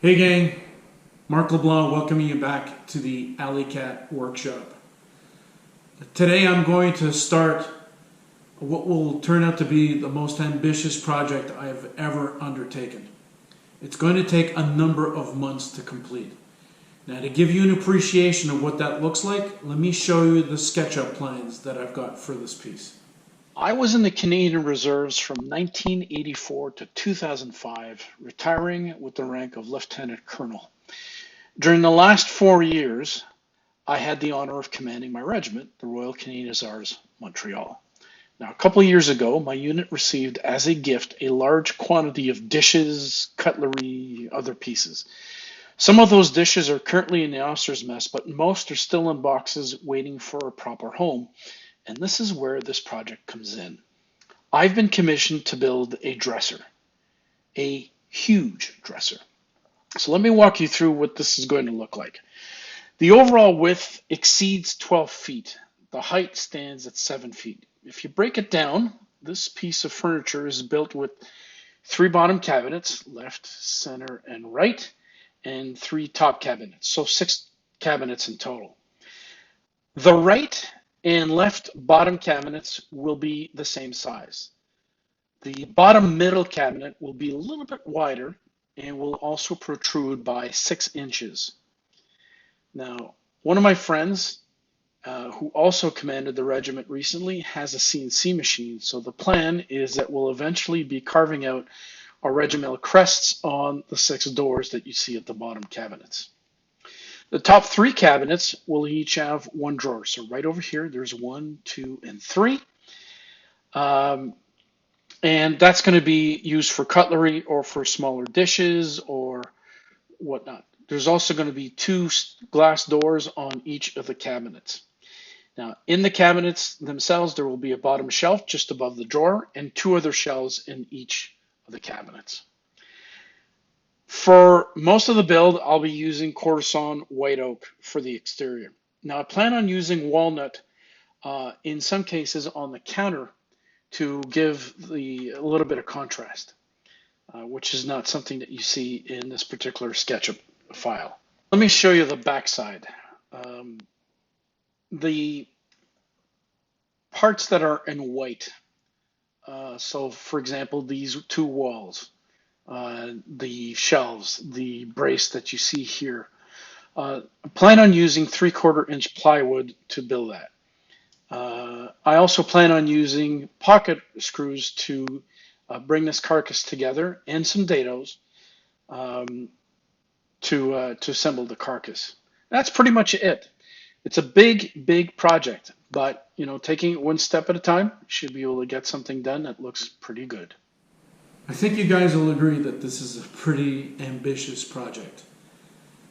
Hey gang, Marc LeBlanc welcoming you back to the Alley Cat workshop. Today I'm going to start what will turn out to be the most ambitious project I have ever undertaken. It's going to take a number of months to complete. Now, to give you an appreciation of what that looks like, let me show you the SketchUp plans that I've got for this piece. I was in the Canadian Reserves from 1984 to 2005, retiring with the rank of Lieutenant Colonel. During the last 4 years, I had the honor of commanding my regiment, the Royal Canadian Hussars, Montreal. Now, a couple of years ago, my unit received as a gift a large quantity of dishes, cutlery, other pieces. Some of those dishes are currently in the officer's mess, but most are still in boxes waiting for a proper home. And this is where this project comes in. I've been commissioned to build a dresser, a huge dresser. So let me walk you through what this is going to look like. The overall width exceeds 12 feet. The height stands at 7 feet. If you break it down, this piece of furniture is built with 3 bottom cabinets, left, center, and right, and 3 top cabinets, so 6 cabinets in total. The right and left bottom cabinets will be the same size. The bottom middle cabinet will be a little bit wider and will also protrude by 6 inches. Now, one of my friends who also commanded the regiment recently has a CNC machine, so the plan is that we'll eventually be carving out our regimental crests on the 6 doors that you see at the bottom cabinets. The top 3 cabinets will each have 1 drawer. So right over here, there's 1, 2, and 3. And that's going to be used for cutlery or for smaller dishes or whatnot. There's also going to be 2 glass doors on each of the cabinets. Now, in the cabinets themselves, there will be a bottom shelf just above the drawer and 2 other shelves in each of the cabinets. For most of the build, I'll be using quarter sawn white oak for the exterior. Now, I plan on using walnut in some cases on the counter to give a little bit of contrast, which is not something that you see in this particular SketchUp file. Let me show you the backside. The parts that are in white, so for example, these 2 walls, the shelves, the brace that you see here. I plan on using 3/4 inch plywood to build that. I also plan on using pocket screws to bring this carcass together and some dados to assemble the carcass. That's pretty much it. It's a big project, but taking it one step at a time, you should be able to get something done that looks pretty good. I think you guys will agree that this is a pretty ambitious project.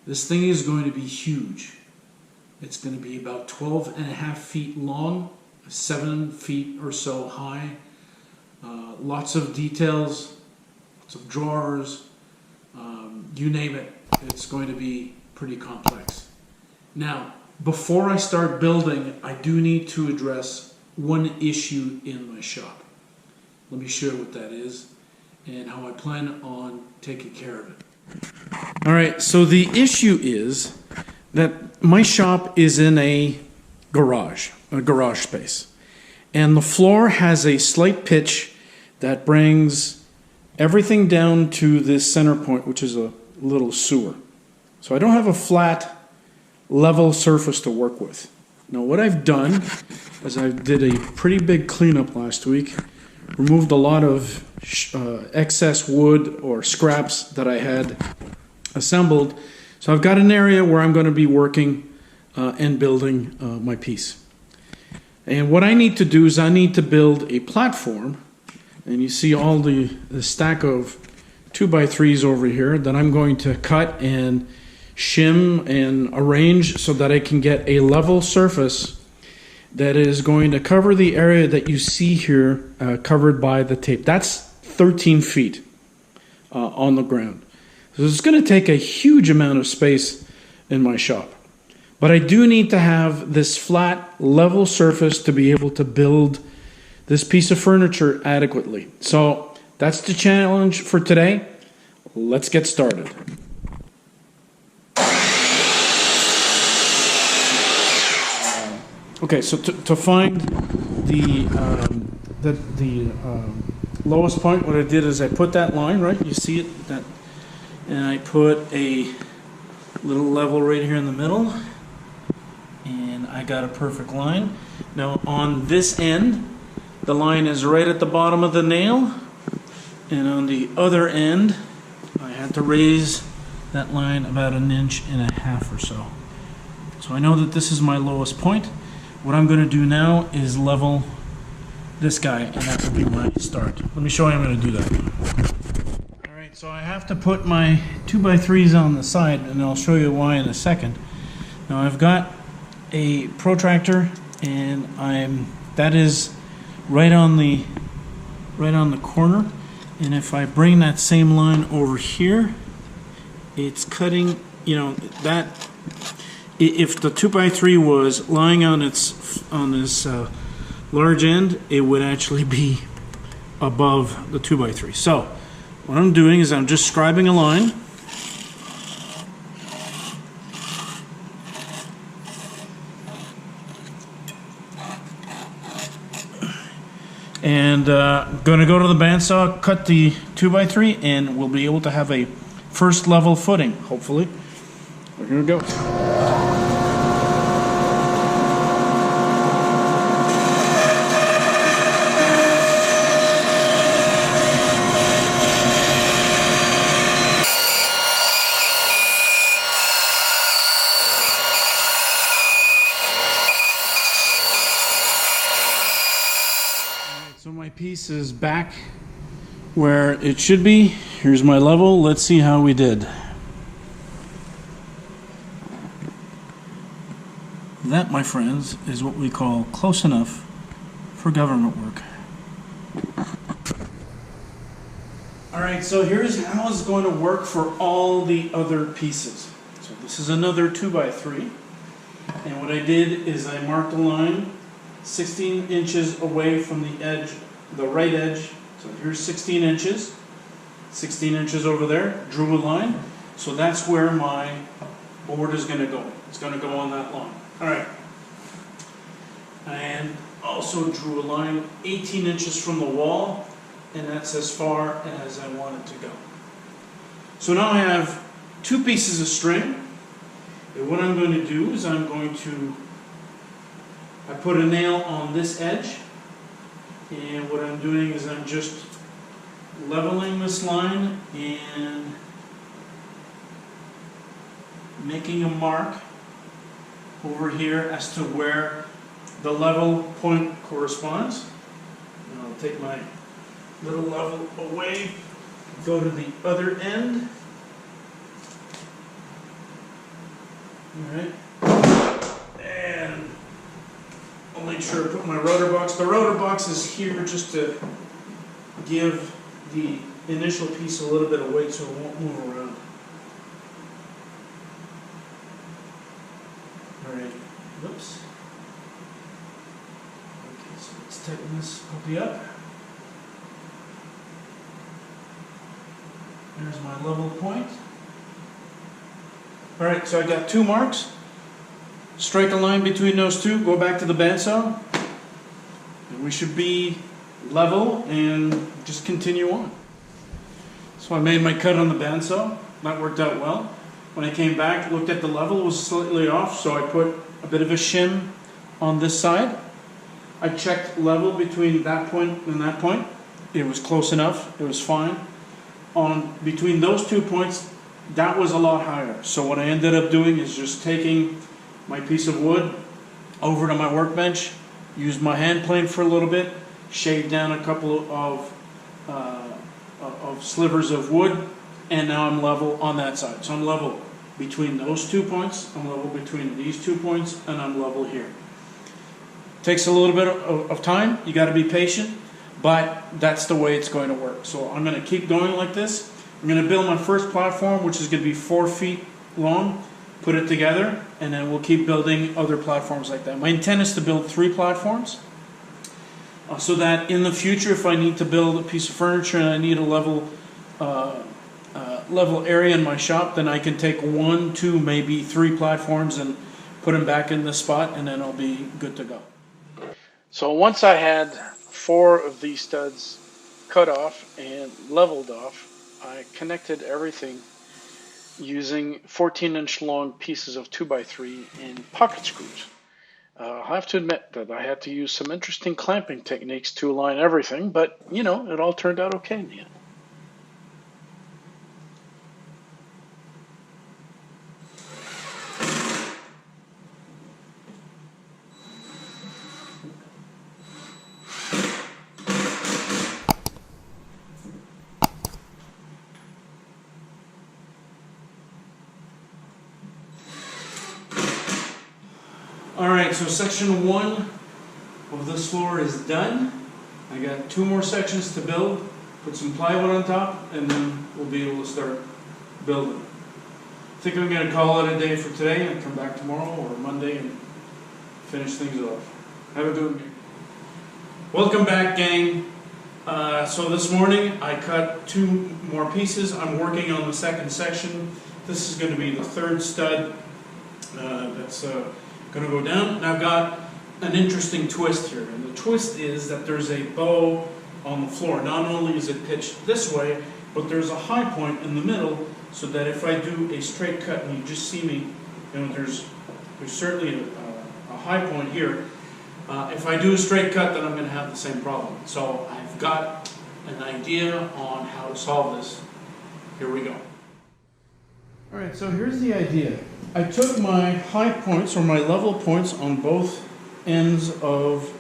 This thing is going to be huge. It's going to be about 12.5 feet long, 7 feet or so high. Lots of details, lots of drawers, you name it. It's going to be pretty complex. Now, before I start building, I do need to address one issue in my shop. Let me show you what that is and how I plan on taking care of it. All right, so the issue is that my shop is in a garage space. And the floor has a slight pitch that brings everything down to this center point, which is a little sewer. So I don't have a flat, level surface to work with. Now what I've done is I did a pretty big cleanup last week, removed a lot of excess wood or scraps that I had assembled. So I've got an area where I'm going to be working and building my piece. And what I need to do is I need to build a platform. And you see all the stack of 2x3s over here that I'm going to cut and shim and arrange so that I can get a level surface that is going to cover the area that you see here covered by the tape. That's 13 feet on the ground. So it's going to take a huge amount of space in my shop. But I do need to have this flat, level surface to be able to build this piece of furniture adequately. So that's the challenge for today. Let's get started. Okay, so to find the lowest point, what I did is I put that line, right? You see it, that, and I put a little level right here in the middle, and I got a perfect line. Now on this end, the line is right at the bottom of the nail, and on the other end, I had to raise that line about 1.5 inches or so. So I know that this is my lowest point. What I'm going to do now is level this guy, and that will be my start. Let me show you how I'm going to do that. Alright, so I have to put my 2x3s on the side, and I'll show you why in a second. Now I've got a protractor, and that is right on the corner, and if I bring that same line over here, it's cutting, you know, that if the 2x3 was lying on this large end, it would actually be above the 2x3. So what I'm doing is I'm just scribing a line, and going to go to the bandsaw, cut the 2x3, and we'll be able to have a first level footing, hopefully. Here we go. So my piece is back where it should be. Here's my level. Let's see how we did. That, my friends, is what we call close enough for government work. Alright, so here's how it's going to work for all the other pieces. So this is another 2x3. And what I did is I marked a line 16 inches away from the edge, the right edge. So here's 16 inches. 16 inches over there, drew a line. So that's where my board is going to go. It's going to go on that line. Alright. And also drew a line 18 inches from the wall, and that's as far as I want it to go. So now I have two pieces of string. And what I'm going to do is I put a nail on this edge, and what I'm doing is I'm just leveling this line and making a mark over here as to where the level point corresponds. And I'll take my little level away, go to the other end. Alright. And I'll make sure I put my rotor box. The rotor box is here just to give the initial piece a little bit of weight so it won't move around. Alright, whoops. Okay, so let's tighten this puppy up. There's my level point. Alright, so I got two marks. Strike a line between those two, go back to the bandsaw, and we should be level and just continue on. So I made my cut on the bandsaw. That worked out well. When I came back, looked at the level, it was slightly off, so I put a bit of a shim on this side. I checked level between that point and that point. It was close enough, it was fine. Between those 2 points, that was a lot higher. So what I ended up doing is just taking my piece of wood over to my workbench, used my hand plane for a little bit, shaved down a couple of slivers of wood, and now I'm level on that side. So I'm level between those 2 points, I'm level between these 2 points, and I'm level here. Takes a little bit of time, you got to be patient, but that's the way it's going to work. So I'm going to keep going like this. I'm going to build my first platform, which is going to be 4 feet long, put it together, and then we'll keep building other platforms like that. My intent is to build 3 platforms, so that in the future, if I need to build a piece of furniture and I need a level area in my shop, then I can take 1, 2, maybe 3 platforms and put them back in the spot, and then I'll be good to go. So once I had 4 of these studs cut off and leveled off, I connected everything using 14-inch long pieces of 2x3 and pocket screws. I have to admit that I had to use some interesting clamping techniques to align everything, but you know, it all turned out okay in the end. Alright, so section 1 of this floor is done. I got 2 more sections to build, put some plywood on top, and then we'll be able to start building. I think I'm going to call it a day for today and come back tomorrow or Monday and finish things off. Have a good day. Welcome back, gang. So this morning I cut 2 more pieces. I'm working on the second section. This is going to be the 3rd stud that's going to go down. And I've got an interesting twist here. And the twist is that there's a bow on the floor. Not only is it pitched this way, but there's a high point in the middle, so that if I do a straight cut, and you just see me, you know, there's certainly a high point here. If I do a straight cut, then I'm going to have the same problem. So I've got an idea on how to solve this. Here we go. All right, so here's the idea. I took my high points, or my level points, on both ends of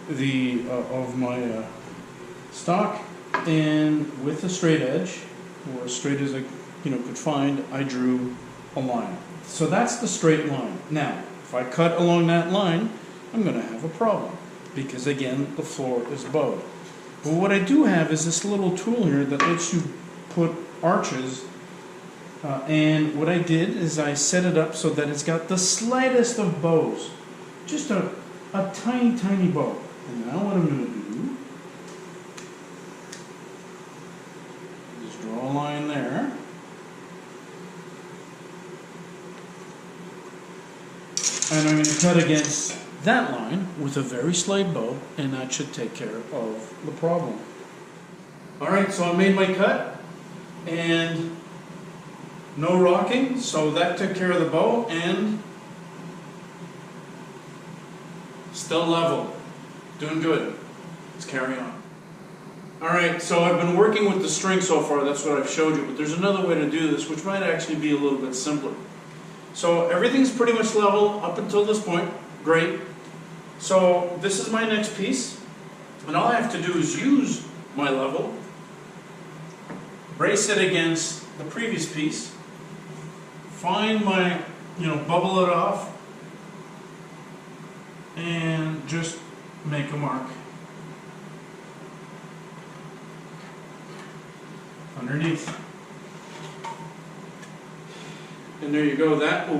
the my stock, and with a straight edge, or as straight as I could find, I drew a line. So that's the straight line. Now, if I cut along that line, I'm going to have a problem, because again, the floor is bowed. But what I do have is this little tool here that lets you put arches. And what I did is I set it up so that it's got the slightest of bows. Just a tiny, tiny bow. And now what I'm going to do, just draw a line there. And I'm going to cut against that line with a very slight bow, and that should take care of the problem. Alright, so I made my cut, and no rocking, so that took care of the bow, and still level. Doing good. Let's carry on. Alright, so I've been working with the string so far, that's what I've showed you, but there's another way to do this, which might actually be a little bit simpler. So everything's pretty much level up until this point. Great. So this is my next piece, and all I have to do is use my level, brace it against the previous piece, find my, bubble it off, and just make a mark underneath. And there you go. That will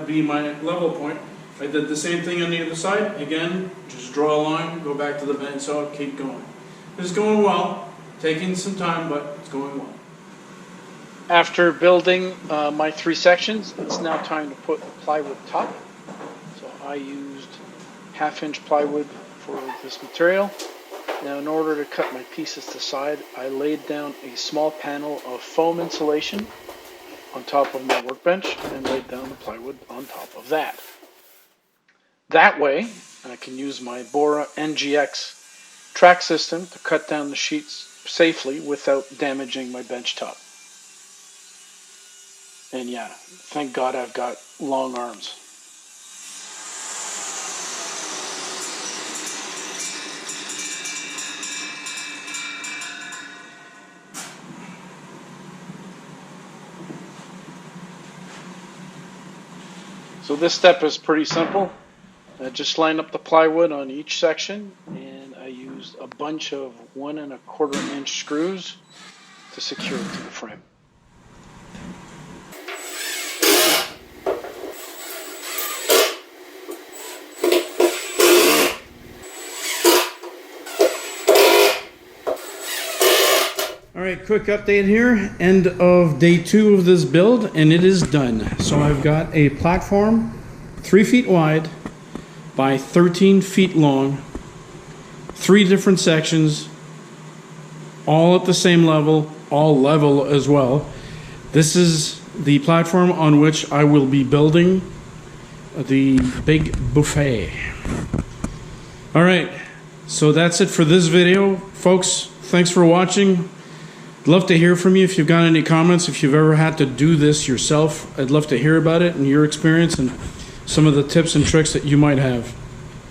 be my level point. I did the same thing on the other side. Again, just draw a line, go back to the bandsaw, keep going. It's going well. Taking some time, but it's going well. After building my 3 sections, it's now time to put the plywood top. So I used 1/2-inch plywood for this material. Now, in order to cut my pieces to side, I laid down a small panel of foam insulation on top of my workbench and laid down the plywood on top of that. That way, I can use my Bora NGX track system to cut down the sheets safely without damaging my bench top. And yeah, thank God I've got long arms. So this step is pretty simple. I just line up the plywood on each section, and I used a bunch of 1 1/4-inch screws to secure it to the frame. Alright, quick update here. End of day 2 of this build, and it is done. So I've got a platform 3 feet wide by 13 feet long, 3 different sections, all at the same level, all level as well. This is the platform on which I will be building the big buffet. All right, so that's it for this video, folks. Thanks for watching. I'd love to hear from you if you've got any comments. If you've ever had to do this yourself, I'd love to hear about it and your experience and some of the tips and tricks that you might have.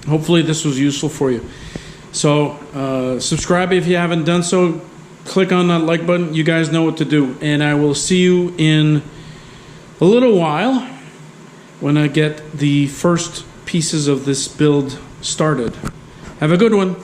Hopefully this was useful for you. So subscribe if you haven't done so. Click on that like button. You guys know what to do. And I will see you in a little while when I get the first pieces of this build started. Have a good one.